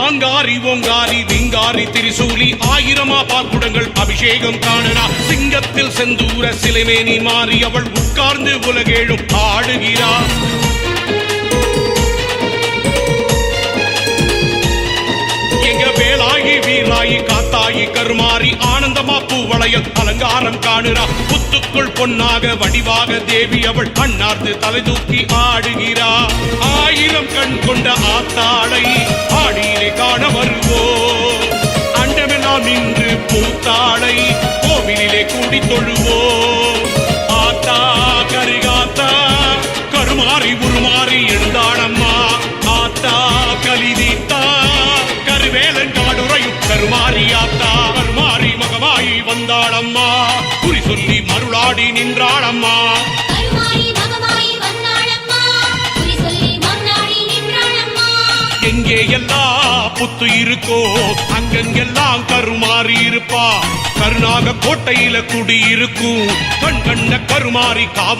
ஆங்காரி ஓங்காரி விங்காரி திரிசூலி ஆயிரமா பாக்குடங்கள் அபிஷேகம் காணரா சிங்கத்தில் செந்தூர சிலைமேனி மாறி அவள் உட்கார்ந்து உலகேழும் ஆடுகிறார். எங்க வேலாயி வீராயி காத்தாயி கருமாறி ஆனந்தமா பூவளையல் அலங்காரம் காணுரா புத்துக்குள் பொன்னாக வடிவாக தேவி அவள் அண்ணார்ந்து தலை தூக்கி ஆடுகிறார். ஆயிரம் கண் கொண்ட ஆத்தாளை ஆடியிலே காண வருவோ அண்டமெல்லாம் நின்று பூத்தாளை கோவிலிலே கூடி தொழுவோ. ஆத்தா கரிகாத்தா கருமாறி உருமாறி எழுந்தாளம்மா ஆத்தா கலிதீத்தா கருவேலன் காடுறையும் கருமாறி ஆத்தா கருமாறி மகமாயி வந்தாளம்மா குறி சொல்லி மருளாடி நின்றாளம்மா. எங்கே எல்லாம் புத்து இருக்கோ அங்கெங்கெல்லாம் கருமாறி இருப்பா கருணாக கோட்டையில குடி இருக்கும் கண் கண்ட கருமாறி காவல்